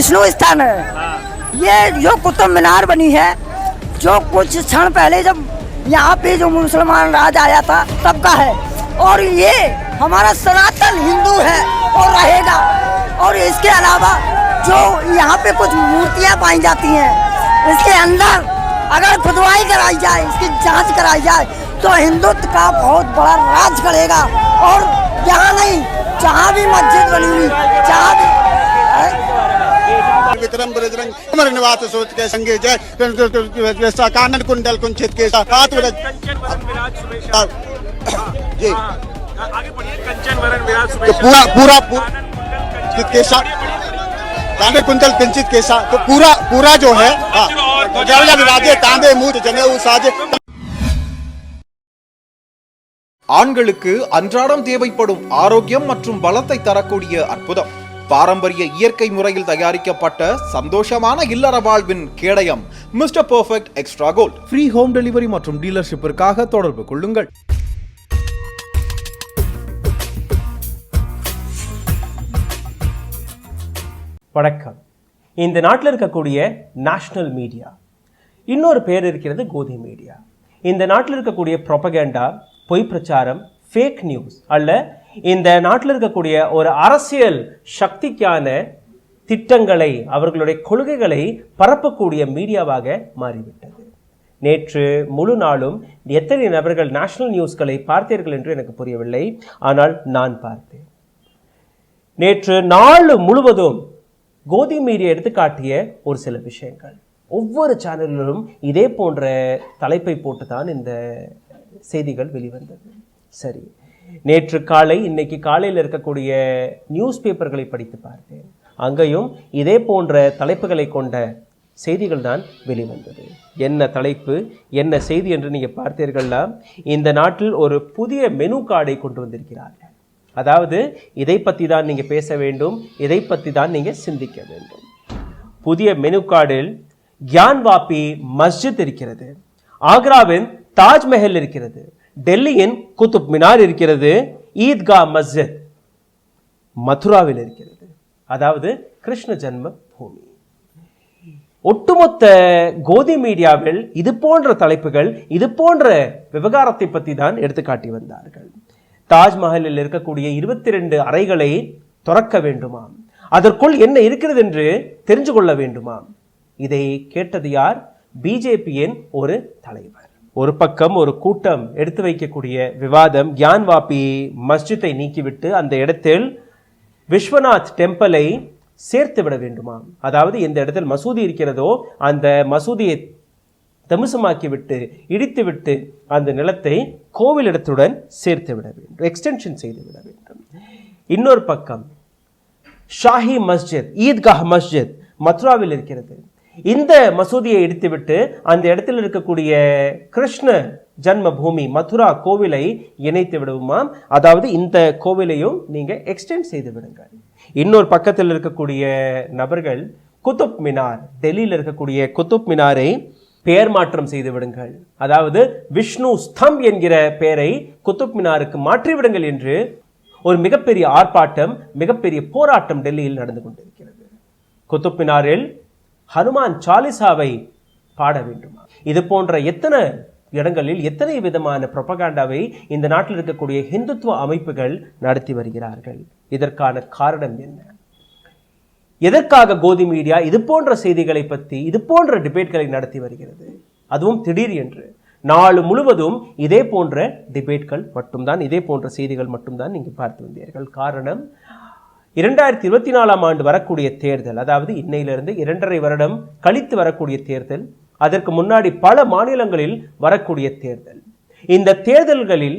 विष्णु स्थान है। ये जो कुतुब मीनार बनी है, जो कुछ क्षण पहले जब यहाँ पे जो मुसलमान राज आया था तब का है, और ये हमारा सनातन हिंदू है और रहेगा। और इसके अलावा जो यहाँ पे कुछ मूर्तियाँ पाई जाती हैं, इसके अंदर अगर खुदवाई कराई जाए, इसकी जांच कराई जाए तो हिंदुत्व का बहुत बड़ा राज करेगा। और यहाँ नहीं, जहाँ भी मस्जिद बनी हुई, जहाँ भी वितरम बृजरंग कुमार निवास सोच के संगे जय कानन कुंडल कुंचित के साथ जी आगे बढ़िए। कंचन वरण विराज तो पूरा के साथ कानन कुंडल कुंचित के साथ तो पूरा जो है विराजे तांबे मूत जनेऊ साजे। ஆண்களுக்கு அன்றாடம் தேவைப்படும் ஆரோக்கியம் மற்றும் பலத்தை தரக்கூடிய அற்புதம் பாரம்பரிய இயற்கை முறையில் தயாரிக்கப்பட்ட சந்தோஷமான இல்லற வாழ்வின் கேடயம் mister perfect extra gold. Free home delivery மற்றும் டீலர்ஷிப்பிற்காக தொடர்பு கொள்ளுங்கள். வணக்கம். இந்த நாட்டில் இருக்கக்கூடிய நேஷனல் மீடியா, இன்னொரு பேர் இருக்கிறது கோதி மீடியா. இந்த நாட்டில் இருக்கக்கூடிய ப்ரொபகேண்டா, பொய் பிரச்சாரம், ஃபேக் நியூஸ் அல்ல இந்த நாட்டில் இருக்கக்கூடிய ஒரு அரசியல் சக்திக்கான திட்டங்களை, அவர்களுடைய கொள்கைகளை பரப்பக்கூடிய மீடியாவாக மாறிவிட்டது. நேற்று முழு நாளும் எத்தனை நபர்கள் நேஷனல் நியூஸ்களை பார்த்தீர்கள் என்று எனக்கு புரியவில்லை, ஆனால் நான் பார்த்தேன். நேற்று நாள் முழுவதும் கோதி மீடியா எடுத்து காட்டிய ஒரு சில விஷயங்கள், ஒவ்வொரு சேனலிலும் இதே போன்ற தலைப்பை போட்டுதான் இந்த செய்திகள் வெளிவந்தது. சரி, நேற்று காலை, இன்னைக்கு காலையில் இருக்கக்கூடிய நியூஸ் பேப்பர்களை படித்து பார்த்தேன். அங்கேயும் இதே போன்ற தலைப்புகளை கொண்ட செய்திகள் தான் வெளிவந்தது. என்ன தலைப்பு, என்ன செய்தி என்று நீங்கள் பார்த்தீர்கள்னா, இந்த நாட்டில் ஒரு புதிய மெனு கார்டை கொண்டு வந்திருக்கிறார்கள். அதாவது இதை பற்றி தான் நீங்கள் பேச வேண்டும், இதை பற்றி தான் நீங்கள் சிந்திக்க வேண்டும். புதிய மெனு கார்டில் கியான்வாபி மஸ்ஜித் இருக்கிறது, ஆக்ராவின் தாஜ்மஹல் இருக்கிறது, டெல்லியின் குதுப் மினார் இருக்கிறது, ஈத்கா மஸ்ஜித் மதுராவில் இருக்கிறது, அதாவது கிருஷ்ண ஜன்ம பூமி. ஒட்டுமொத்த கோதி மீடியாவில் இது போன்ற தலைப்புகள், இது போன்ற விவகாரத்தை பற்றி தான் எடுத்துக்காட்டி வந்தார்கள். தாஜ்மஹலில் இருக்கக்கூடிய 22 அறைகளை திறக்க வேண்டுமாம், அதற்குள் என்ன இருக்கிறது என்று தெரிஞ்சு கொள்ள வேண்டுமாம். இதை கேட்டது யார்? பிஜேபியின் ஒரு தலைவர். ஒரு பக்கம் ஒரு கூட்டம் எடுத்து வைக்கக்கூடிய விவாதம், கியான்வாபி மஸ்ஜித்தை நீக்கிவிட்டு அந்த இடத்தில் விஸ்வநாத் டெம்பிளை சேர்த்து விட வேண்டுமாம். அதாவது எந்த இடத்தில் மசூதி இருக்கிறதோ அந்த மசூதியை தமுசமாக்கிவிட்டு, இடித்துவிட்டு அந்த நிலத்தை கோவிலிடத்துடன் சேர்த்து விட வேண்டும், எக்ஸ்டென்ஷன் செய்து விட வேண்டும். இன்னொரு பக்கம் ஷாஹி மஸ்ஜித், ஈத்காஹ் மஸ்ஜித் மதுராவில் இருக்கிறது. இந்த மசூதியை இடித்துவிட்டு அந்த இடத்தில் இருக்கக்கூடிய கிருஷ்ண ஜன்ம பூமி மதுரா கோவிலை இணைத்து விடுவோமாம். அதாவது இந்த கோவிலையும் நீங்க எக்ஸ்டெண்ட் செய்து விடுங்கள். இன்னொரு பக்கத்தில் இருக்கக்கூடிய நபர்கள் குதுப் மினார், டெல்லியில் இருக்கக்கூடிய குதுப் மினாரை பெயர் மாற்றம் செய்து விடுங்கள், அதாவது விஷ்ணு ஸ்தம்ப் என்கிற பெயரை குதுப் மினாருக்கு மாற்றிவிடுங்கள் என்று ஒரு மிகப்பெரிய ஆர்ப்பாட்டம், மிகப்பெரிய போராட்டம் டெல்லியில் நடந்து கொண்டிருக்கிறது. குதுப் மினாரில் ஹனுமான் சாலிசாவை பாட வேண்டுமா? இது போன்ற எத்தனை இடங்களில் எத்தனை விதமான ப்ரொபகாண்டாவை இந்த நாட்டில் இருக்கக்கூடிய ஹிந்துத்துவ அமைப்புகள் நடத்தி வருகிறார்கள். இதற்கான காரணம் என்ன? எதற்காக கோதி மீடியா இது போன்ற செய்திகளை பற்றி, இது போன்ற டிபேட்களை நடத்தி வருகிறது? அதுவும் திடீர் என்று நாள் முழுவதும் இதே போன்ற டிபேட்கள் மட்டும்தான், இதே போன்ற செய்திகள் மட்டும்தான் நீங்கள் பார்த்து வந்தீர்கள். காரணம், 2024ஆம் ஆண்டு வரக்கூடிய தேர்தல், அதாவது இன்னையிலிருந்து 2.5 வருடம் கழித்து வரக்கூடிய தேர்தல், அதற்கு முன்னாடி பல மாநிலங்களில் வரக்கூடிய தேர்தல். இந்த தேர்தல்களில்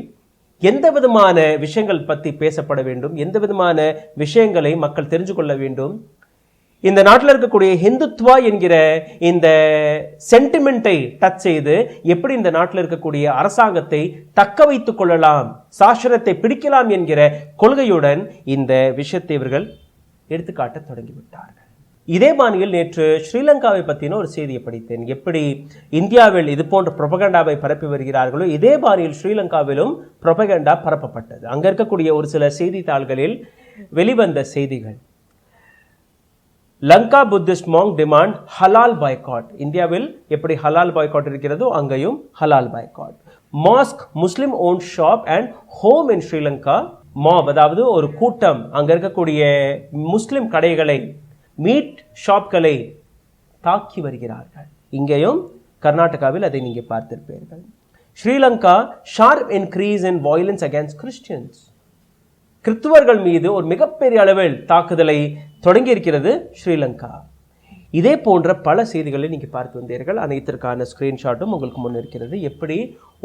எந்த விதமான விஷயங்கள் பற்றி பேசப்பட வேண்டும், எந்த விதமான விஷயங்களை மக்கள் தெரிஞ்சு கொள்ள வேண்டும், இந்த நாட்டில் இருக்கக்கூடிய ஹிந்துத்வா என்கிற இந்த சென்டிமெண்ட்டை டச் செய்து எப்படி இந்த நாட்டில் இருக்கக்கூடிய அரசாங்கத்தை தக்க வைத்துக் கொள்ளலாம், சாசனத்தை பிடிக்கலாம் என்கிற கொள்கையுடன் இந்த விஷயத்தை இவர்கள் எடுத்துக்காட்ட தொடங்கிவிட்டார்கள். இதே பாணியில் நேற்று ஸ்ரீலங்காவை பற்றின ஒரு செய்தியை படித்தேன். எப்படி இந்தியாவில் இது போன்ற புரொபகண்டாவை பரப்பி வருகிறார்களோ இதே பாணியில் ஸ்ரீலங்காவிலும் புரொபகண்டா பரப்பப்பட்டது. அங்கே இருக்கக்கூடிய ஒரு சில செய்தித்தாள்களில் வெளிவந்த செய்திகள், லங்கா புத்திஸ்ட் மாங்க் டிமாண்ட் ஹலால் பாய்காட். இந்தியாவில் எப்படி ஹலால் பாய்காட் இருக்கிறதோ அங்கேயும் ஹலால் boycott. Mask, Muslim own shop and home in Sri Lanka. Mop அதாவது ஒரு கூட்டம் அங்க இருக்கக்கூடிய முஸ்லிம் கடைகளை, மீட் ஷாப்களை தாக்கி வருகிறார்கள். இங்கேயும் கர்நாடகாவில் அதை நீங்க பார்த்திருப்பீர்கள். Sri Lanka sharp increase in violence against Christians. கிறிஸ்துவர்கள் மீது ஒரு மிகப்பெரிய அளவில் தாக்குதலை தொடங்கி இருக்கிறது ஸ்ரீலங்கா. இதே போன்ற பல செய்திகளை நீங்க பார்த்து வந்தீர்கள். அனைத்திற்கான ஸ்கிரீன்ஷாட்டும் உங்களுக்கு முன் இருக்கிறது. எப்படி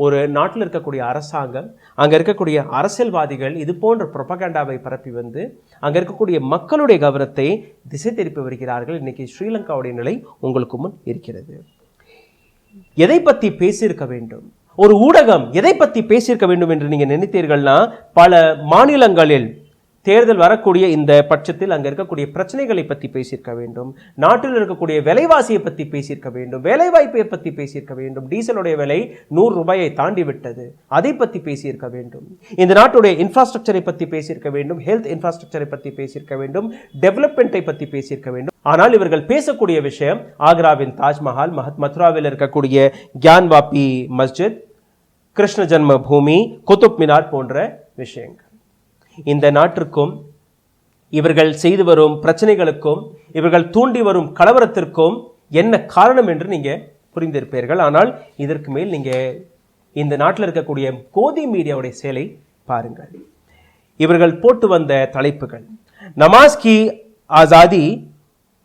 ஒரு நாட்டில் இருக்கக்கூடிய அரசாங்கம், அங்க இருக்கக்கூடிய அரசியல்வாதிகள் இது போன்ற புரொபகண்டாவை பரப்பி வந்து அங்க இருக்கக்கூடிய மக்களுடைய கவனத்தை திசை திருப்பி வருகிறார்கள். இன்னைக்கு ஸ்ரீலங்காவுடைய நிலை உங்களுக்கு முன் இருக்கிறது. எதை பத்தி பேசியிருக்க வேண்டும், ஒரு ஊடகம் எதை பத்தி பேசியிருக்க வேண்டும் என்று நீங்க நினைத்தீர்கள்னா, பல மாநிலங்களில் தேர்தல் வரக்கூடிய இந்த பட்சத்தில் அங்க இருக்கக்கூடிய பிரச்சனைகளை பத்தி பேசியிருக்க வேண்டும், நாட்டில் இருக்கக்கூடிய விலைவாசியை பத்தி பேசியிருக்க வேண்டும், வேலைவாய்ப்பை பத்தி பேசியிருக்க வேண்டும். டீசலுடைய விலை 100 ரூபாயை தாண்டி விட்டது, அதை பத்தி பேசியிருக்க வேண்டும். இந்த நாட்டுடைய இன்ஃப்ராஸ்ட்ரக்சரை பத்தி பேசியிருக்க வேண்டும், ஹெல்த் இன்ஃப்ராஸ்ட்ரக்சரை பத்தி பேசியிருக்க வேண்டும், டெவலப்மெண்ட்டை பத்தி பேசியிருக்க வேண்டும். ஆனால் இவர்கள் பேசக்கூடிய விஷயம் ஆக்ராவின் தாஜ்மஹால், மதுராவில் இருக்கக்கூடிய கியான்வாபி மஸ்ஜித், கிருஷ்ண ஜன்ம பூமி, குதுப் மினார் போன்ற விஷயங்கள். இந்த நாட்டிற்கும் இவர்கள் செய்து வரும் பிரச்சனைகளுக்கும் இவர்கள் தூண்டி வரும் கலவரத்திற்கும் என்ன காரணம் என்று நீங்க புரிந்திருப்பீர்கள். ஆனால் இதற்கு மேல் நீங்க இந்த நாட்டில் இருக்கக்கூடிய கோதி மீடியாவுடைய செயலை பாருங்கள். இவர்கள் போட்டு வந்த தலைப்புகள், நமாஸ் கி ஆசாதி,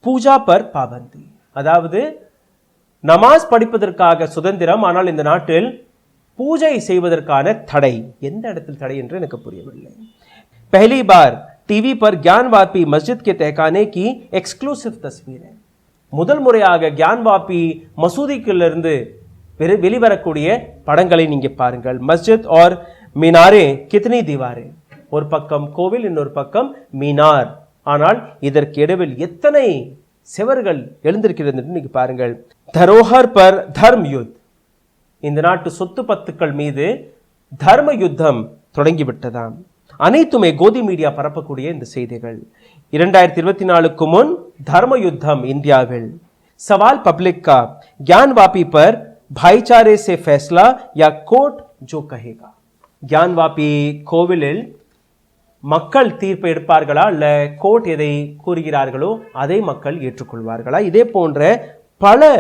பூஜா பர் பாபந்தி. அதாவது நமாஸ் படிப்பதற்காக சுதந்திரம், ஆனால் இந்த நாட்டில் பூஜை செய்வதற்கான தடை. எந்த இடத்தில் தடை என்று எனக்கு புரியவில்லை. पहली बार टीवी पर ज्ञानवापी मस्जिद के तहखाने की एक्सक्लूसिव तस्वीर है. முதல் முறையாக கியான்வாபி மசூதியிலிருந்து வெளிவரக்கூடிய படங்களை நீங்க பாருங்கள். மஸ்ஜித் और मीनारे कितनी दीवारें. ஒரு பக்கம் கோவில், இன்னொரு பக்கம் மீனார். ஆனால் இதற்கு இடைவில் எத்தனை செவர்கள் எழுந்திருக்கிறது என்று நீங்க பாருங்கள். தரோஹர் பர் தர்ம் யுத். இந்த நாட்டு சொத்து பத்துக்கள் மீது தர்ம யுத்தம் தொடங்கிவிட்டதாம். அனைத்துமே கோதி மீடியா பரப்பக்கூடிய இந்த செய்திகள். 2024 முன் தர்ம யுத்தம் இந்தியாவில். சவால் பப்ளிக் கா, ज्ञानवापी पर भाईचारे से फैसला या कोर्ट जो कहेगा. ज्ञानवापी கோவிலில் மக்கள் தீர்ப்பு எடுப்பார்களா, இல்ல கோர்ட் எதை கூறுகிறார்களோ அதை மக்கள் ஏற்றுக்கொள்வார்களா? இதே போன்ற பல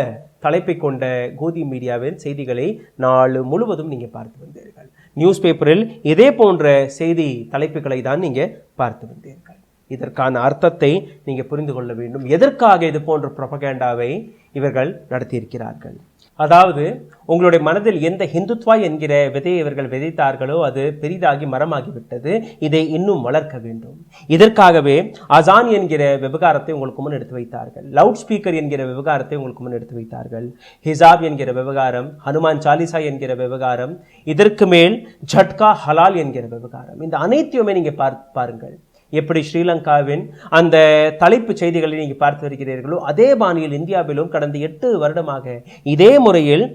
தலைப்பை கொண்ட கோதி மீடியாவின் செய்திகளை நாள் முழுவதும் நீங்க பார்த்து வந்தீர்கள். நியூஸ் பேப்பரில் இதே போன்ற செய்தி தலைப்புகளை தான் நீங்க பார்த்து வந்தீர்கள். இதற்கான அர்த்தத்தை நீங்க புரிந்து கொள்ள வேண்டும். எதற்காக இது போன்ற புரொபகண்டாவை இவர்கள் நடத்தியிருக்கிறார்கள்? அதாவது உங்களுடைய மனதில் எந்த ஹிந்துத்வா என்கிற விதையை இவர்கள் விதைத்தார்களோ அது பெரிதாகி மரமாகிவிட்டது. இதை இன்னும் வளர்க்க வேண்டும். இதற்காகவே அசான் என்கிற விவகாரத்தை உங்களுக்கு முன் எடுத்து வைத்தார்கள். லவுட் ஸ்பீக்கர் என்கிற விவகாரத்தை உங்களுக்கு முன் எடுத்து வைத்தார்கள். ஹிஜாப் என்கிற விவகாரம், ஹனுமான் சாலிசா என்கிற விவகாரம், இதற்கு மேல் ஜட்கா ஹலால் என்கிற விவகாரம். இந்த அனைத்தையுமே நீங்க பாருங்கள். எப்படி ஸ்ரீலங்காவின் அந்த தலைப்பு செய்திகளை நீங்க பார்த்து வருகிறீர்களோ அதே பாணியில் இந்தியாவிலும் கடந்த 8 வருடமாக இதே முறையில்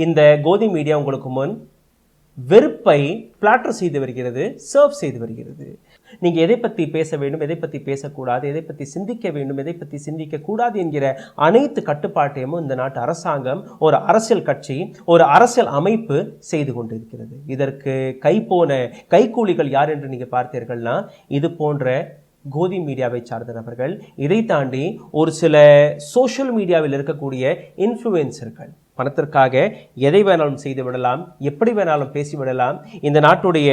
இந்த கோதி மீடியா உங்களுக்கு முன் வெறுப்பை பிளாட்டர் செய்து வருகிறது, சர்வ் செய்து வருகிறது. நீங்க எதை பத்தி பேச வேண்டும், எதை பத்தி பேசக்கூடாது, எதை பத்தி சிந்திக்க வேண்டும், எதை பத்தி சிந்திக்க கூடாது என்கிற அனைத்து கட்டுப்பாட்டையும் இந்த நாட்டு அரசாங்கம், ஒரு அரசியல் கட்சி, ஒரு அரசியல் அமைப்பு செய்து கொண்டிருக்கிறது. இதற்கு கைக்கூலிகள் யார் என்று நீங்க பார்த்தீர்கள்னா இது போன்ற கோதி மீடியாவை சார்ந்த நபர்கள். இதை தாண்டி ஒரு சில சோஷியல் மீடியாவில் இருக்கக்கூடிய இன்ஃப்ளூயன்சர்கள் பணத்திற்காக எதை வேணாலும் செய்து விடலாம், எப்படி வேணாலும் பேசிவிடலாம். இந்த நாட்டுடைய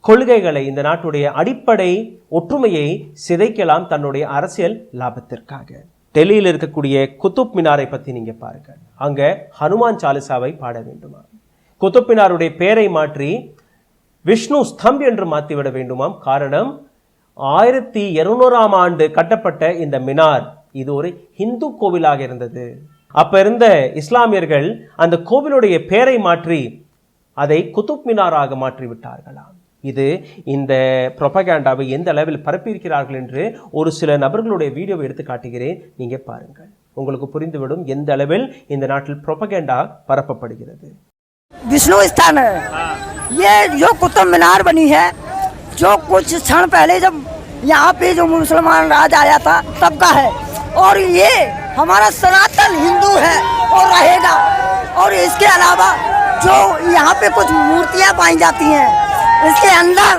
கொள்கைகளை, இந்த நாட்டுடைய அடிப்படை ஒற்றுமையை சிதைக்கலாம் தன்னுடைய அரசியல் லாபத்திற்காக. டெல்லியில் இருக்கக்கூடிய குதுப் மினாரை பத்தி நீங்க பாருங்க. அங்க ஹனுமான் சாலிசாவை பாட வேண்டுமா? குதுப் மினாருடைய பெயரை மாற்றி விஷ்ணு ஸ்தம்ப் என்று மாற்றிவிட வேண்டுமாம். காரணம் 1200ஆம் ஆண்டு கட்டப்பட்ட இந்த மினார் இது ஒரு இந்து கோவிலாக இருந்தது. அப்ப இருந்த இஸ்லாமியர்கள் அந்த கோவிலுடைய பெயரை மாற்றி அதை குதுப் மினாராக மாற்றி விட்டார்களாம். இது இந்த புரொபகண்டாவை எந்த அளவில் பரப்பியிருக்கிறார்கள் என்று ஒரு சில நபர்களுடைய வீடியோவை எடுத்து காட்டுகிறேன், நீங்க பாருங்கள். உங்களுக்கு புரிந்துவிடும் எந்த அளவில் இந்த நாட்டில் புரொபகண்டா பரப்பப்படுகிறது. विष्णु स्थान है ये, जो कुतुब मीनार बनी है, जो कुछ क्षण पहले जब यहाँ पे जो मुसलमान राज आया था तब का है। और ये हमारा सनातन हिंदू है और रहेगा। और इसके अलावा जो यहाँ पे कुछ मूर्तियाँ पाई जाती हैं, इसके अंदर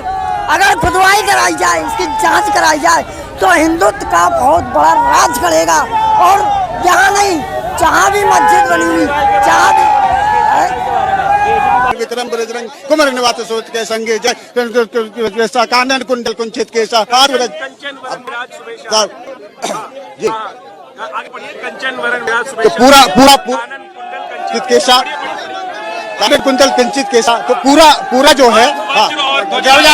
अगर खुदवाई कराई जाए, इसकी जांच कराई जाए तो हिंदुत्व का बहुत बड़ा राज करेगा। और यहाँ नहीं, जहाँ भी मस्जिद बनी हुई, जहाँ भी विक्रम बजरंग कुमार निवास सोच के संगे जय कानन कुंडल कुंचित केसा जी आगे बढ़िए। कंचन वरण तो पूरा केसा कानन कुंडल किंचित केसा तो पूरा जो है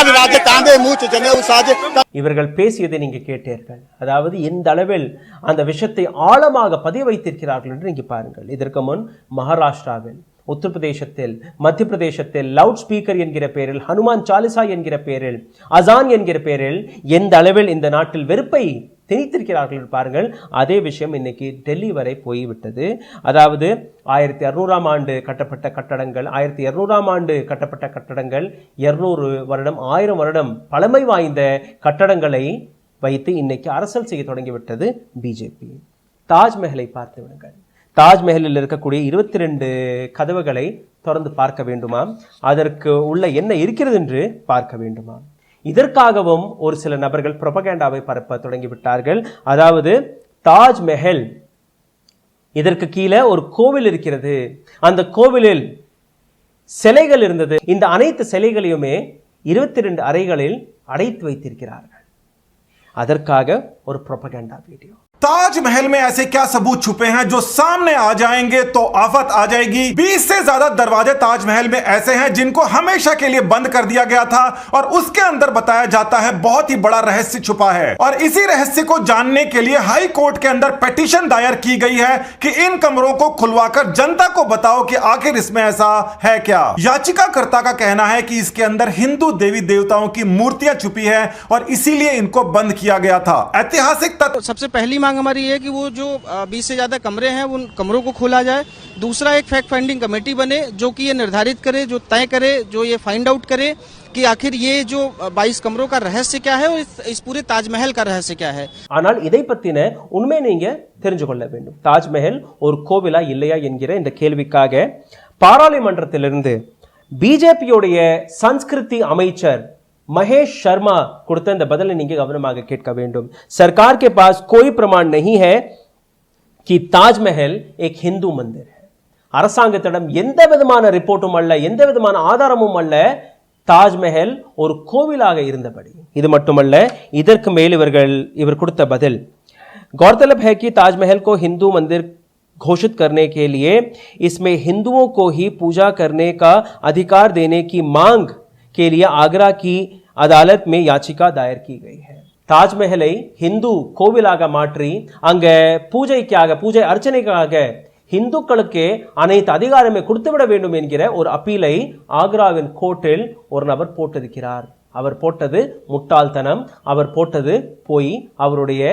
विराजे तांबे मूच जनेऊ साजे। இவர்கள் பேசியதை நீங்க கேட்டீர்கள். அதாவது இந்த அளவில் அந்த விஷயத்தை ஆழமாக பதிய வைத்திருக்கிறார்கள் என்று நீங்க பாருங்கள். இதற்கு முன் மகாராஷ்டிராவில், உத்தரப்பிரதேசத்தில், மத்திய பிரதேசத்தில் லவுட் ஸ்பீக்கர் என்கிற பெயரில், ஹனுமான் சாலிசா என்கிற பெயரில், அசான் என்கிற பெயரில் எந்த அளவில் இந்த நாட்டில் வெறுப்பை திணித்திருக்கிறார்கள் பாருங்கள். அதே விஷயம் இன்னைக்கு டெல்லி வரை போய்விட்டது. அதாவது 1600ஆம் ஆண்டு கட்டப்பட்ட கட்டடங்கள், 1200ஆம் ஆண்டு கட்டப்பட்ட கட்டடங்கள், 200 வருடம் 1000 வருடம் பழமை வாய்ந்த கட்டடங்களை வைத்து இன்னைக்கு அரசியல் செய்ய தொடங்கிவிட்டது பிஜேபி. தாஜ்மஹலை பார்த்து விடுங்கள். தாஜ்மஹலில் இருக்கக்கூடிய 22 கதவுகளை திறந்து பார்க்க வேண்டுமா? அதற்கு உள்ள என்ன இருக்கிறது என்று பார்க்க வேண்டுமா? இதற்காகவும் ஒரு சில நபர்கள் புரோபகேண்டாவை பரப்ப தொடங்கிவிட்டார்கள். அதாவது தாஜ்மஹல், இதற்கு கீழே ஒரு கோவில் இருக்கிறது, அந்த கோவிலில் சிலைகள் இருந்தது. இந்த அனைத்து சிலைகளையுமே 22 அறைகளில் அடைத்து வைத்திருக்கிறார்கள். அதற்காக ஒரு புரோபகேண்டா வீடியோ. ताजमहल में ऐसे क्या सबूत छुपे हैं जो सामने आ जाएंगे तो आफत आ जाएगी। 20 से ज्यादा दरवाजे ताजमहल में ऐसे हैं जिनको हमेशा के लिए बंद कर दिया गया था और उसके अंदर बताया जाता है बहुत ही बड़ा रहस्य छुपा है। और इसी रहस्य को जानने के लिए हाई कोर्ट के अंदर पिटीशन दायर की गई है कि इन कमरों को खुलवाकर जनता को बताओ कि आखिर इसमें ऐसा है क्या। याचिकाकर्ता का कहना है कि इसके अंदर हिंदू देवी देवताओं की मूर्तियां छुपी है और इसीलिए इनको बंद किया गया था। ऐतिहासिक तथ्य सबसे पहली हमारी है कि वो जो 20 से ज्यादा कमरे हैं उन कमरों को खोला जाए। दूसरा, एक फैक्ट फाइंडिंग कमेटी बने जो कि ये निर्धारित करे, जो तय करे, जो ये फाइंड आउट करे कि आखिर ये जो 22 कमरों का रहस्य क्या है और इस पूरे ताजमहल का रहस्य क्या है. ஆனால் இதை பத்தின உண்மை நீங்க தெரிஞ்சு கொள்ள வேண்டும். தாஜ்மஹல் ஒரு கோவிலா இல்லையா என்கிற இந்த கேள்விக்காக பாராளுமன்றத்திலிருந்து பிஜேபியோடைய संस्कृति அமைச்சர் महेश शर्मा கொடுத்த இந்த பதிலை நீங்க கவனமாக கேட்க வேண்டும். सरकार के पास कोई प्रमाण नहीं है कि ताजमहल एक हिंदू मंदिर है. அரசாங்கத்திடம் எந்த விதமான ரிப்போர்ட்டும் அல்ல, எந்த விதமான ஆதாரமும் அல்ல தாஜ்மஹல் ஒரு கோவிலாக இருந்தபடி. இது மட்டுமல்ல, இதற்கு மேல் இவர் கொடுத்த பதில், गौरतलब है कि ताजमहल को हिंदू मंदिर घोषित करने के लिए इसमें हिंदुओं को ही पूजा करने का अधिकार देने की मांग के लिए आगरा की अदालत में याचिका दायर की गई है. தாஜ்மஹலை ஹிந்து கோவிலாக மாற்றி அங்க பூஜை அர்ச்சனைக்காக இந்துக்களுக்கு அனைத்து அதிகாரமே கொடுத்துவிட வேண்டும் என்கிற ஒரு அப்பீலை ஆக்ராவின் கோர்ட்டில் ஒரு நபர் போட்டிருக்கிறார். அவர் போட்டது முட்டாள்தனம், அவர் போட்டது போய் அவருடைய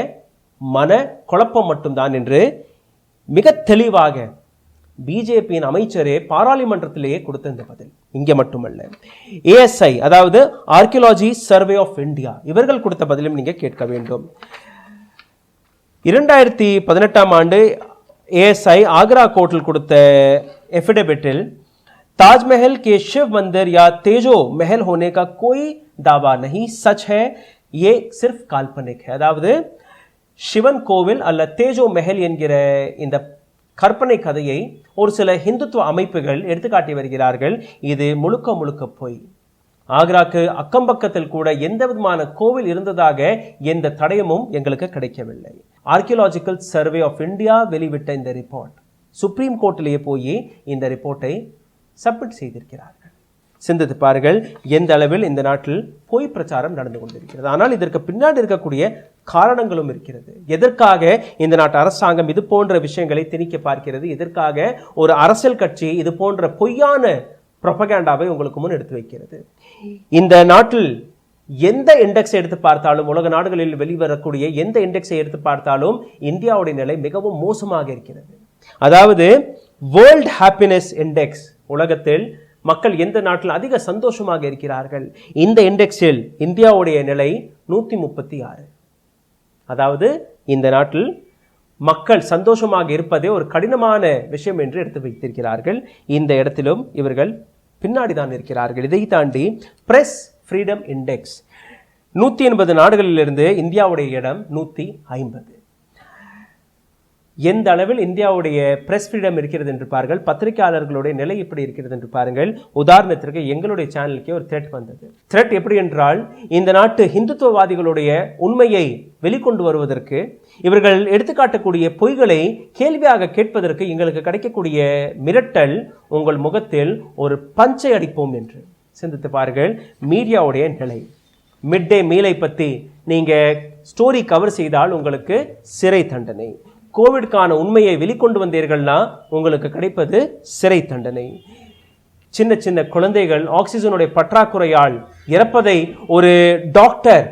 மன குழப்பம் மட்டும்தான் என்று மிக தெளிவாக பிஜேபியின் அமைச்சரே பாராளுமன்றத்திலேயே கொடுத்த இந்த பதில். இங்கே மட்டுமல்ல, ஏஎஸ்ஐ அதாவது ஆர்கியாலஜி சர்வே ஆஃப் இந்தியா இவர்கள் கொடுத்த பதிலும் நீங்க கேட்க வேண்டும். 2018ஆம் ஆண்டு ஏஎஸ்ஐ ஆக்ரா கோர்ட்டில் கொடுத்த एफिडेविटिल ताजमहल के शिव मंदिर या तेजो महल होने का कोई दावा नहीं, सच है, ये सिर्फ काल्पनिक है. அதாவது சிவன் கோவில் அல்ல தேஜோ महल என்கிற இந்த கற்பனை கதையை ஒரு சில இந்துத்துவ அமைப்புகள் எடுத்துக்காட்டி வருகிறார்கள். இது முழுக்க முழுக்க போய். ஆக்ராக்கு அக்கம்பக்கத்தில் கூட எந்த விதமான கோவில் இருந்ததாக எந்த தடயமும் எங்களுக்கு கிடைக்கவில்லை. ஆர்கியாலஜிக்கல் சர்வே ஆஃப் இந்தியா வெளிவிட்ட இந்த ரிப்போர்ட் சுப்ரீம் கோர்ட்டிலேயே போய் இந்த ரிப்போர்ட்டை சப்மிட் செய்திருக்கிறார்கள். சிந்தித்து பாருங்கள் எந்த அளவில் இந்த நாட்டில் பொய் பிரச்சாரம் நடந்து கொண்டிருக்கிறது. ஆனால் இதற்கு பின்னாடி இருக்கக்கூடிய காரணங்களும் இருக்கிறது. எதற்காக இந்த நாட்டு அரசாங்கம் இது போன்ற விஷயங்களை திணிக்க பார்க்கிறது, எதற்காக ஒரு அரசியல் கட்சி இது போன்ற பொய்யான புரோபகேண்டாவை உங்களுக்கு முன் எடுத்து வைக்கிறது. இந்த நாட்டில் எந்த இண்டெக்ஸ் எடுத்து பார்த்தாலும், உலக நாடுகளில் வெளிவரக்கூடிய எந்த இண்டெக்ஸை எடுத்து பார்த்தாலும் இந்தியாவுடைய நிலை மிகவும் மோசமாக இருக்கிறது. அதாவது வேர்ல்ட் ஹாப்பினஸ் இண்டெக்ஸ், உலகத்தில் மக்கள் எந்த நாட்டில் அதிக சந்தோஷமாக இருக்கிறார்கள். இந்த இண்டெக்ஸில் இந்தியாவுடைய நிலை 136. அதாவது இந்த நாட்டில் மக்கள் சந்தோஷமாக இருப்பதே ஒரு கடினமான விஷயம் என்று எடுத்து வைத்திருக்கிறார்கள். இந்த இடத்திலும் இவர்கள் பின்னாடி தான் இருக்கிறார்கள். இதை தாண்டி பிரஸ் ஃப்ரீடம் இண்டெக்ஸ் 180 நாடுகளிலிருந்து இந்தியாவுடைய இடம் 150. எந்த அளவில் இந்தியாவுடைய பிரஸ் ஃப்ரீடம் இருக்கிறது என்று பாருங்கள். பத்திரிகையாளர்களுடைய நிலை எப்படி இருக்கிறது என்று பாருங்கள். உதாரணத்திற்கு எங்களுடைய சேனலுக்கே ஒரு த்ரெட் வந்தது. த்ரெட் எப்படி என்றால், இந்த நாட்டு இந்துத்துவவாதிகளுடைய உண்மையை வெளிக்கொண்டு வருவதற்கு, இவர்கள் எடுத்துக்காட்டக்கூடிய பொய்களை கேள்வியாக கேட்பதற்கு எங்களுக்கு கிடைக்கக்கூடிய மிரட்டல் உங்கள் முகத்தில் ஒரு பஞ்சை அடிப்போம் என்று. சிந்தித்து பாருங்கள் மீடியாவுடைய நிலை. மிட் டே மீலை பற்றி நீங்க ஸ்டோரி கவர் செய்தால் உங்களுக்கு சிறை தண்டனை. கோவிட்கான உண்மையை வெளிக்கொண்டு வந்தீர்கள்னா உங்களுக்கு கிடைப்பது சிறை தண்டனை. சின்ன சின்ன குழந்தைகள் ஆக்சிஜனுடைய பற்றாக்குறையால் இறப்பதை ஒரு டாக்டர்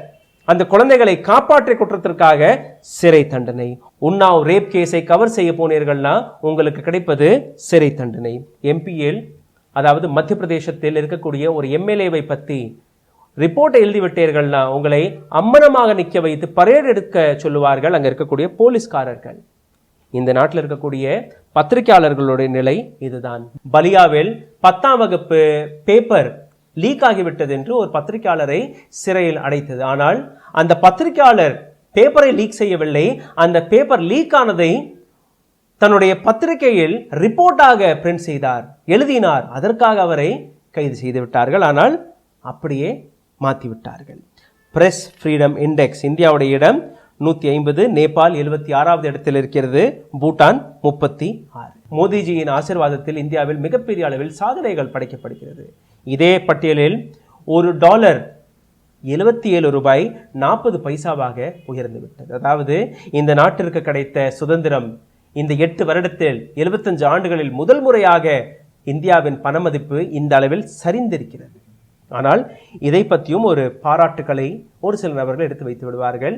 அந்த குழந்தைகளை காப்பாற்றிய குற்றத்திற்காக சிறை தண்டனை. உன்னாவ் ரேப் கேஸை கவர் செய்ய போனீர்கள்னா உங்களுக்கு கிடைப்பது சிறை தண்டனை. எம்பியில், அதாவது மத்திய பிரதேசத்தில் இருக்கக்கூடிய ஒரு எம்எல்ஏவை பற்றி ரிப்போர்ட்டை எழுதிவிட்டீர்கள்னா உங்களை அம்மனமாக நிற்க வைத்து பரேட் எடுக்க சொல்லுவார்கள் அங்க இருக்கக்கூடிய போலீஸ்காரர்கள். இந்த நாட்டில் இருக்கக்கூடிய பத்திரிகையாளர்களுடைய நிலை இதுதான். பலியாவில் 10ஆம் வகுப்பு பேப்பர் லீக் ஆகிவிட்டது என்று ஒரு பத்திரிகையாளரை சிறையில் அடைத்தது. ஆனால் அந்த பத்திரிகையாளர் பேப்பரை லீக் செய்யவில்லை, அந்த பேப்பர் லீக் ஆனதை தன்னுடைய பத்திரிகையில் ரிப்போர்ட்டாக பிரிண்ட் செய்தார், எழுதினார். அதற்காக அவரை கைது செய்து விட்டார்கள். ஆனால் அப்படியே மாற்றிவிட்டார்கள். பிரஸ் ஃப்ரீடம் இண்டெக்ஸ் இந்தியாவுடைய இடம் 150, நேபாள் 76வது இடத்தில் இருக்கிறது, பூட்டான் 36. மோடிஜியின் ஆசீர்வாதத்தில் இந்தியாவில் மிகப்பெரிய அளவில் சாதனைகள் படைக்கப்படுகிறது. இதே பட்டியலில் $1 77 ரூபாய் 40 பைசாவாக உயர்ந்து விட்டது. அதாவது இந்த நாட்டிற்கு கிடைத்த சுதந்திரம் இந்த 8 வருடத்தில் 75 ஆண்டுகளில் முதல் முறையாக இந்தியாவின் பண மதிப்பு இந்த அளவில் சரிந்திருக்கிறது. ஆனால் இதை பற்றியும் ஒரு பாராட்டுக்களை ஒரு சில நபர்கள் எடுத்து வைத்து விடுவார்கள்.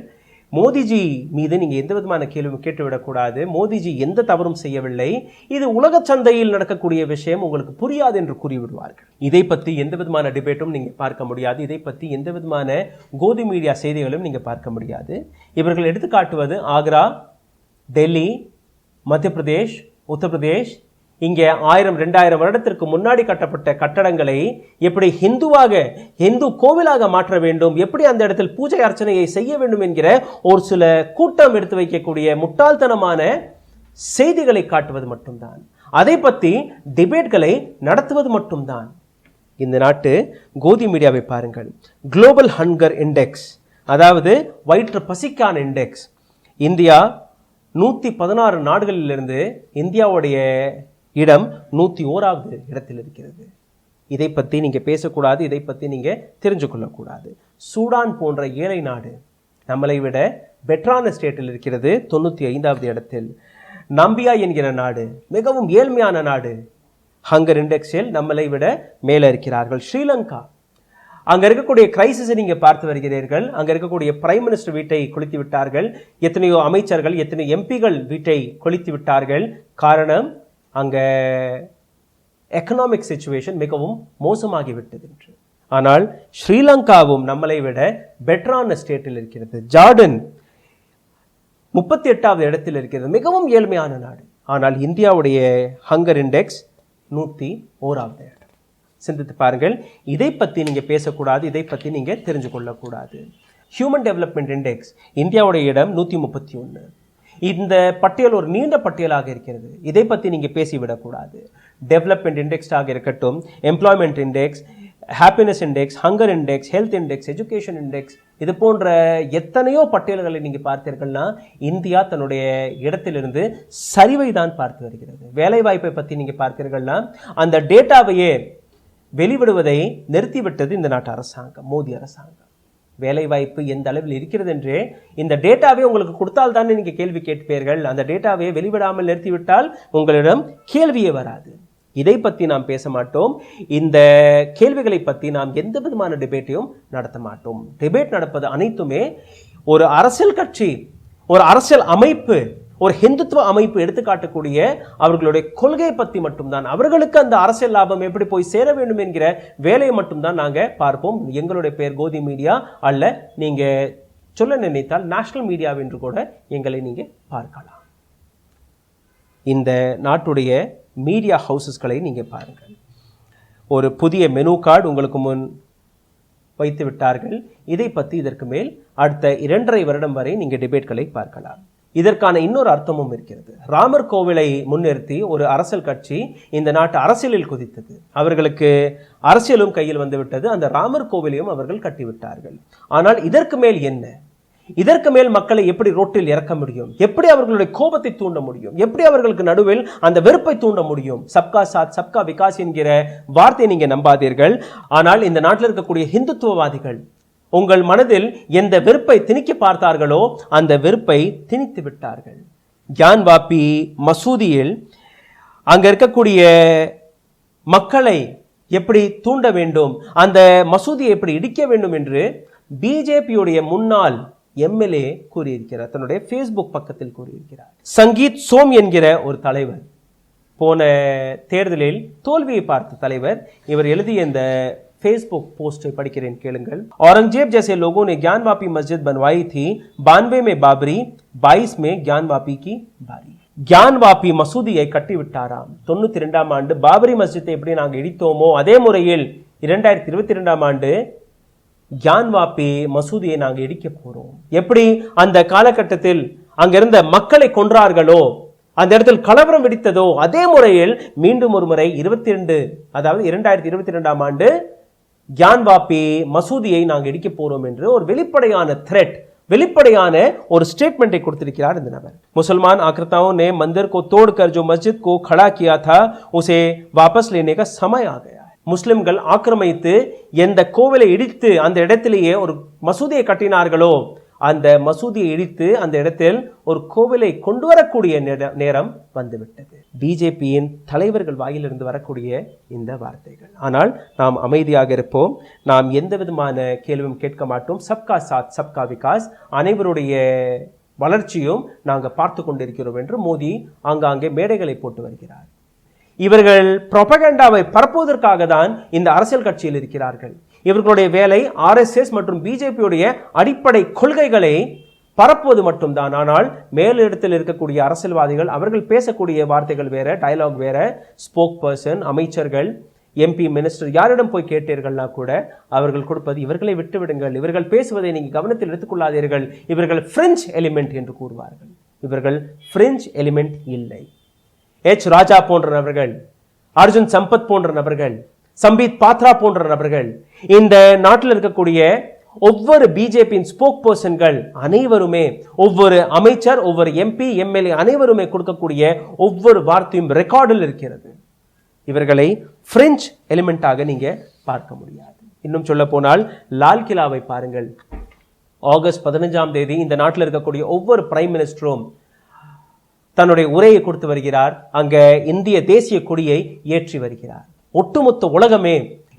மோடிஜி மீது நீங்க எந்த விதமான கேள்வியும் கேட்டுவிடக்கூடாது. மோடிஜி எந்த தவறும் செய்யவில்லை, இது உலக சந்தையில் நடக்கக்கூடிய விஷயம், உங்களுக்கு புரியாது என்று கூறிவிடுவார்கள். இதை பற்றி எந்த விதமான டிபேட்டும் நீங்க பார்க்க முடியாது. இதை பற்றி எந்த விதமான கோதி மீடியா செய்திகளும் நீங்க பார்க்க முடியாது. இவர்கள் எடுத்து காட்டுவது ஆக்ரா, டெல்லி, மத்திய பிரதேஷ், உத்தரப்பிரதேஷ், இங்கே 1000-2000 வருடத்திற்கு முன்னாடி கட்டப்பட்ட கட்டடங்களை எப்படி இந்து கோவிலாக மாற்ற வேண்டும், எப்படி அந்த இடத்தில் பூஜை அர்ச்சனையை செய்ய வேண்டும் என்கிற ஒரு சில கூட்டம் எடுத்து வைக்கக்கூடிய முட்டாள்தனமான செய்திகளை காட்டுவது மட்டும்தான். அதை பற்றி டிபேட்களை நடத்துவது மட்டும்தான். இந்த நாட்டு கோதி மீடியாவை பாருங்கள். குளோபல் ஹங்கர் இண்டெக்ஸ், அதாவது வயிற்று பசிக்கான இண்டெக்ஸ். இந்தியா 116 நாடுகளிலிருந்து இந்தியாவுடைய இடம் 101வது இடத்தில் இருக்கிறது. இதை பற்றி நீங்க பேசக்கூடாது, இதை பற்றி நீங்க தெரிஞ்சு கொள்ளக்கூடாது. சூடான் போன்ற ஏழை நாடு நம்மளை விட பெட்டரான ஸ்டேட்டில் இருக்கிறது, 95வது இடத்தில். நம்பியா என்கிற நாடு மிகவும் ஏழ்மையான நாடு, ஹங்கர் இண்டெக்ஸில் நம்மளை விட மேலே இருக்கிறார்கள். ஸ்ரீலங்கா, அங்க இருக்கக்கூடிய கிரைசிஸை நீங்க பார்த்து வருகிறீர்கள். அங்க இருக்கக்கூடிய பிரைம் மினிஸ்டர் வீட்டை கொளுத்தி விட்டார்கள், எத்தனையோ அமைச்சர்கள், எத்தனையோ எம்பிகள் வீட்டை கொளுத்தி விட்டார்கள். காரணம், அங்க எக்கனாமிக் சிச்சுவேஷன் மிகவும் மோசமாகிவிட்டது என்று. ஆனால் ஸ்ரீலங்காவும் நம்மளை விட பெட்டரான ஸ்டேட்டில் இருக்கிறது. ஜார்டன் 38வது இடத்தில் இருக்கிறது, மிகவும் ஏழ்மையான நாடு. ஆனால் இந்தியாவுடைய ஹங்கர் இண்டெக்ஸ் 101வது இடம். சிந்தித்து பாருங்கள். இதை பற்றி நீங்க பேசக்கூடாது, இதை பற்றி நீங்க தெரிஞ்சு கொள்ளக்கூடாது. ஹியூமன் டெவலப்மெண்ட் இண்டெக்ஸ் இந்தியாவுடைய இடம் 131. இந்த பட்டியல் ஒரு நீண்ட பட்டியலாக இருக்கிறது, இதை பற்றி நீங்க பேசிவிடக்கூடாது. டெவலப்மெண்ட் இண்டெக்ஸாக இருக்கட்டும், employment index, happiness index, hunger index, health index, education index, இது போன்ற எத்தனையோ பட்டியல்களை நீங்க பார்த்தீர்கள்னா இந்தியா தன்னுடைய இடத்திலிருந்து சரிவை தான் பார்த்து வருகிறது. வேலை வாய்ப்பை பற்றி நீங்க பார்த்தீர்கள்னா அந்த டேட்டாவையே வெளிவிடுவதை நிறுத்திவிட்டது இந்த நாட்டு அரசாங்கம், மோடி அரசாங்கம். வேலை வாய்ப்பு எந்த அளவில் இருக்கிறது என்றே இந்த டேட்டாவை உங்களுக்கு கொடுத்தால் தானே நீங்க கேள்வி கேட்பீர்கள். அந்த டேட்டாவை வெளிவிடாமல் நிறுத்திவிட்டால் உங்களிடம் கேள்வியே வராது. இதை பற்றி நாம் பேச மாட்டோம். இந்த கேள்விகளை பற்றி நாம் எந்த விதமான டிபேட்டையும் நடத்த மாட்டோம். டிபேட் நடப்பது அனைத்துமே ஒரு அரசியல் கட்சி, ஒரு அரசியல் அமைப்பு, ஒரு ஹிந்துத்துவ அமைப்பு எடுத்துக்காட்டக்கூடிய அவர்களுடைய கொள்கையை பற்றி மட்டும்தான், அவர்களுக்கு அந்த அரசியல் லாபம் எப்படி போய் சேர வேண்டும் என்கிற வேலையை மட்டும்தான் நாங்கள் பார்ப்போம். எங்களுடைய பெயர் கோதி மீடியா அல்ல, நீங்கள் சொல்ல நினைத்தால் நேஷனல் மீடியா என்று கூட எங்களை நீங்கள் பார்க்கலாம். இந்த நாட்டுடைய மீடியா ஹவுசஸ்களை நீங்கள் பாருங்கள். ஒரு புதிய மெனு கார்டு உங்களுக்கு முன் வைத்து விட்டார்கள். இதை பற்றி இதற்கு மேல் அடுத்த 2.5 வருடம் வரை நீங்கள் டிபேட்களை பார்க்கலாம். இதற்கான இன்னொரு அர்த்தமும் இருக்கிறது. ராமர் கோவிலை முன்னிறுத்தி ஒரு அரசியல் கட்சி இந்த நாட்டு அரசியலில் குதித்தது. அவர்களுக்கு அரசியலும் கையில் வந்துவிட்டது. அந்த ராமர் கோவிலையும் அவர்கள் கட்டிவிட்டார்கள். ஆனால் இதற்கு மேல் என்ன? இதற்கு மேல் மக்களை எப்படி ரோட்டில் இறக்க முடியும்? எப்படி அவர்களுடைய கோபத்தை தூண்ட முடியும்? எப்படி அவர்களுக்கு நடுவில் அந்த வெறுப்பை தூண்ட முடியும்? சப்கா சாத் சப்கா விகாஸ் என்கிற வார்த்தையை நீங்க நம்பாதீர்கள். ஆனால் இந்த நாட்டில் இருக்கக்கூடிய ஹிந்துத்துவவாதிகள் உங்கள் மனதில் எந்த வெறுப்பை திணிக்க பார்த்தார்களோ அந்த வெறுப்பை திணித்து விட்டார்கள். கியான்வாபி மசூதியில் அங்க இருக்கக்கூடிய மக்களை எப்படி தூண்ட வேண்டும், அந்த மசூதியை எப்படி இடிக்க வேண்டும் என்று பிஜேபியுடைய முன்னாள் எம்எல்ஏ கூறியிருக்கிறார். தன்னுடைய ஃபேஸ்புக் பக்கத்தில் கூறியிருக்கிறார். சங்கீத் சோம் என்கிற ஒரு தலைவர், போன தேர்தலில் தோல்வியை பார்த்த தலைவர், இவர் எழுதிய இந்த फेसबुक पोस्ट படிக்கிறேன் கேளுங்கள். औरंगजेब जैसे लोगों ने ज्ञानवापी मस्जिद बनवाई थी, 92 में बाबरी, 22 में ज्ञानवापी की बारी. ज्ञानवापी மசூதியை கட்டி விட்டாராம். 92ஆம் ஆண்டு பாபரி மஸ்ஜிதை எப்படி நாங்கள் இடித்தோமோ அதே முறையில் 2022ஆம் ஆண்டு ज्ञानवापी மசூதியை நாங்கள் இடிக்க போறோம். எப்படி அந்த காலகட்டத்தில் அங்கிருந்த மக்களை கொன்றார்களோ, அந்த இடத்தில் கலவரம் வெடித்ததோ அதே முறையில் மீண்டும் ஒரு முறை 2022ஆம் ஆண்டு ज्ञानवापी மசூதியை நாங்கள் இடிக்க போறோம் என்று ஒரு வெளிப்படையான த்ரெட், வெளிப்படையான ஒரு ஸ்டேட்மெंटை கொடுத்திருக்கிறார் இந்த நபர். मुसलमान आक्रांताओं ने मंदिर को तोड़कर जो मस्जिद को खड़ा किया था उसे वापस लेने का समय आ गया है. முஸ்லிம்கள் ஆக்கிரமித்து எந்த கோவிலை இடித்து அந்த இடத்திலேயே ஒரு மசூதியை கட்டினார்களோ அந்த மசூதியை இடித்து அந்த இடத்தில் ஒரு கோவிலை கொண்டு வரக்கூடிய நேரம் வந்துவிட்டது. பிஜேபியின் தலைவர்கள் வாயிலிருந்து வரக்கூடிய இந்த வார்த்தைகள். ஆனால் நாம் அமைதியாக இருப்போம். நாம் எந்த விதமான கேள்வியும் கேட்க மாட்டோம். சப்கா சாத் சப்கா விகாஸ், அனைவருடைய வளர்ச்சியும் நாங்கள் பார்த்து கொண்டிருக்கிறோம் என்று மோடி ஆங்காங்கே மேடைகளை போட்டு வருகிறார். இவர்கள் புரோபகண்டாவை பரப்புவதற்காக தான் இந்த அரசியல் கட்சியில் இருக்கிறார்கள். இவர்களுடைய வேலை ஆர்எஸ்எஸ் மற்றும் பிஜேபியுடைய அடிப்படை கொள்கைகளை பரப்புவது மட்டும்தான். ஆனால் மேலிடத்தில் இருக்கக்கூடிய அரசியல்வாதிகள் அவர்கள் பேசக்கூடிய வார்த்தைகள் வேற, டயலாக் வேற. ஸ்போக் பர்சன், அமைச்சர்கள், எம்பி, மினிஸ்டர் யாரிடம் போய் கேட்டீர்கள்னா கூட அவர்கள் கொடுப்பது இவர்களை விட்டுவிடுங்கள், இவர்கள் பேசுவதை நீங்கள் கவனத்தில் எடுத்துக்கொள்ளாதீர்கள், இவர்கள் பிரெஞ்ச் எலிமெண்ட் என்று கூறுவார்கள். இவர்கள் பிரெஞ்ச் எலிமெண்ட் இல்லை. எச் ராஜா போன்ற நபர்கள், அர்ஜுன் சம்பத் போன்ற நபர்கள், சம்பீத் பாத்ரா போன்ற நபர்கள், இந்த நாட்டில் இருக்கக்கூடிய ஒவ்வொரு பிஜேபியின் ஸ்போக் பர்சன்கள் அனைவருமே, ஒவ்வொரு அமைச்சர், ஒவ்வொரு எம்பி, எம்எல்ஏ அனைவருமே கொடுக்கக்கூடிய ஒவ்வொரு வார்த்தையும் ரெக்கார்டில் இருக்கிறது. இவர்களை பிரெஞ்ச் எலிமெண்டாக நீங்க பார்க்க முடியாது. இன்னும் சொல்ல போனால் லால் கிலாவை பாருங்கள். ஆகஸ்ட் 15ஆம் தேதி இந்த நாட்டில் இருக்கக்கூடிய ஒவ்வொரு பிரைம் மினிஸ்டரும் தன்னுடைய உரையை கொடுத்து வருகிறார். அங்க இந்திய தேசிய கொடியை ஏற்றி வருகிறார். ஒட்டுமொத்த உலகமே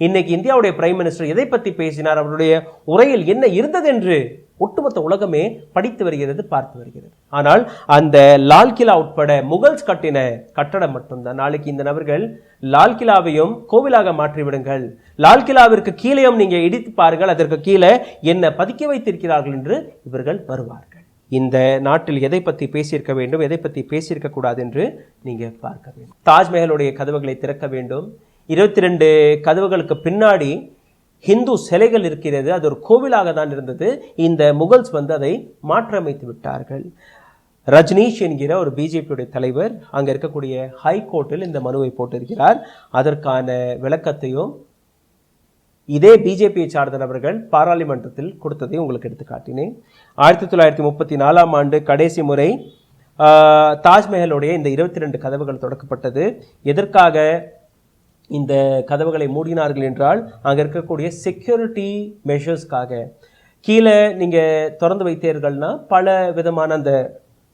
இன்னைக்கு இந்தியாவுடைய பிரைம் மினிஸ்டர் எதை பற்றி பேசினார், அவருடைய உரையில் என்ன இருந்தது என்று ஒட்டுமொத்த உலகமே படித்து வருகிறது, பார்த்து வருகிறது. ஆனால் அந்த லால் கிலா உட்பட முகல்ஸ் கட்டின கட்டடம் மட்டும்தான். நாளைக்கு இந்த நபர்கள் லால் கிலாவையும் கோவிலாக மாற்றிவிடுங்கள், லால் கிலாவிற்கு கீழேயும் நீங்க இடித்து பாருங்கள், அதற்கு கீழே என்ன பதுக்கி வைத்திருக்கிறார்கள் என்று இவர்கள் வருவார்கள். இந்த நாட்டில் எதை பற்றி பேசியிருக்க வேண்டும், எதை பற்றி பேசியிருக்க கூடாது என்று நீங்க பார்க்க வேண்டும். தாஜ்மஹலுடைய கதவுகளை திறக்க வேண்டும். 22 கதவுகளுக்கு பின்னாடி ஹிந்து சிலைகள் இருக்கிறது, அது ஒரு கோவிலாக தான் இருந்தது. இந்த முகல்ஸ் அதை மாற்றமைத்து விட்டார்கள். ரஜ்னீஷ் என்கிற ஒரு பிஜேபியுடைய தலைவர் அங்க இருக்கக்கூடிய ஹைகோர்ட்டில் இந்த மனுவை போட்டிருக்கிறார். அதற்கான விளக்கத்தையும் இதே பிஜேபியை சார்ந்த நபர்கள் பாராளுமன்றத்தில் கொடுத்ததை உங்களுக்கு எடுத்து காட்டினேன். 1934ஆம் ஆண்டு கடைசி முறை தாஜ்மஹலுடைய இந்த 22 கதவுகள் தொடக்கப்பட்டது. எதற்காக இந்த கதவுகளை மூடினார்கள் என்றால் அங்கே இருக்கக்கூடிய செக்யூரிட்டி மெஷர்ஸ்க்காக. கீழே நீங்கள் திறந்து வைத்தீர்கள்னா பல விதமான அந்த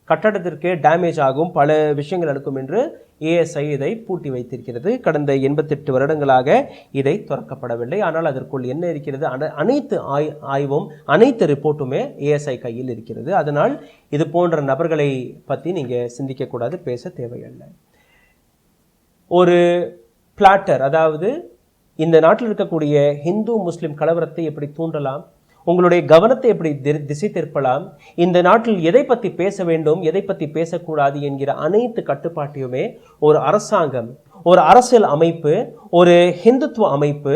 கட்டடத்திற்கு டேமேஜ் ஆகும், பல விஷயங்கள் நடக்கும் என்று ஏஎஸ்ஐ இதை பூட்டி வைத்திருக்கிறது. கடந்த 88 வருடங்களாக இதை திறக்கப்படவில்லை. ஆனால் அதற்குள் என்ன இருக்கிறது, அனைத்து ஆய்வும் அனைத்து ரிப்போர்ட்டுமே ஏஎஸ்ஐ கையில் இருக்கிறது. அதனால் இது போன்ற நபர்களை பற்றி நீங்கள் சிந்திக்கக்கூடாது, பேச தேவையில்லை. ஒரு பிளாட்டர், அதாவது இந்த நாட்டில் இருக்கக்கூடிய ஹிந்து முஸ்லிம் கலவரத்தை எப்படி தூண்டலாம், உங்களுடைய கவனத்தை எப்படி திசை திருப்பலாம், இந்த நாட்டில் எதை பற்றி பேச வேண்டும் எதை பற்றி பேசக்கூடாது என்கிற அனைத்து கட்டுப்பாட்டையுமே ஒரு அரசாங்கம், ஒரு அரசியல் அமைப்பு, ஒரு ஹிந்துத்துவ அமைப்பு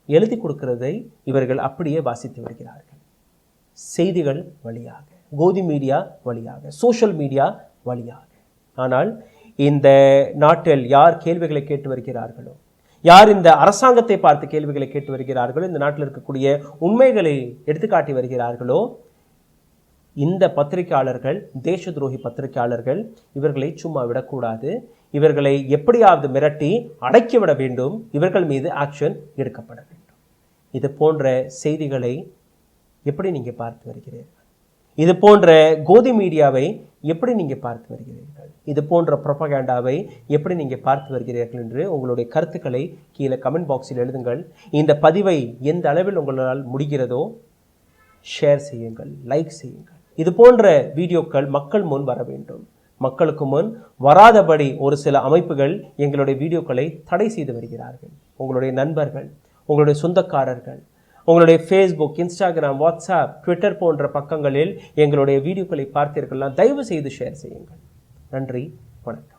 எழுதி கொடுக்கிறதை இவர்கள் அப்படியே வாசித்து வருகிறார்கள். செய்திகள் வழியாக, கோதி மீடியா வழியாக, சோஷியல் மீடியா வழியாக. ஆனால் இந்த நாட்டில் யார் கேள்விகளை கேட்டு வருகிறார்களோ, யார் இந்த அரசாங்கத்தை பார்த்து கேள்விகளை கேட்டு வருகிறார்களோ, இந்த நாட்டில் இருக்கக்கூடிய உண்மைகளை எடுத்துக்காட்டி வருகிறார்களோ, இந்த பத்திரிகையாளர்கள், தேச துரோகி பத்திரிகையாளர்கள், இவர்களை சும்மா விடக்கூடாது. இவர்களை எப்படியாவது மிரட்டி அடக்கிவிட வேண்டும். இவர்கள் மீது ஆக்ஷன் எடுக்கப்பட வேண்டும். இது போன்ற செய்திகளை எப்படி நீங்கள் பார்த்து வருகிறீர்கள்? இது போன்ற கோதி மீடியாவை எப்படி நீங்கள் பார்த்து வருகிறீர்கள்? இது போன்ற ப்ரொபகேண்டாவை எப்படி நீங்கள் பார்த்து வருகிறீர்கள் என்று உங்களுடைய கருத்துக்களை கீழே கமெண்ட் பாக்ஸில் எழுதுங்கள். இந்த பதிவை எந்த அளவில் உங்களால் முடிகிறதோ ஷேர் செய்யுங்கள், லைக் செய்யுங்கள். இது போன்ற வீடியோக்கள் மக்கள் முன் வர வேண்டும். மக்களுக்கு முன் வராதபடி ஒரு சில அமைப்புகள் எங்களுடைய வீடியோக்களை தடை செய்து வருகிறார்கள். உங்களுடைய நண்பர்கள், உங்களுடைய சொந்தக்காரர்கள், உங்களுடைய ஃபேஸ்புக், இன்ஸ்டாகிராம், வாட்ஸ்அப், ட்விட்டர் போன்ற பக்கங்களில் எங்களுடைய வீடியோக்களை பார்த்தீர்கள்னா தயவு செய்து ஷேர் செய்யுங்கள். நன்றி, வணக்கம்.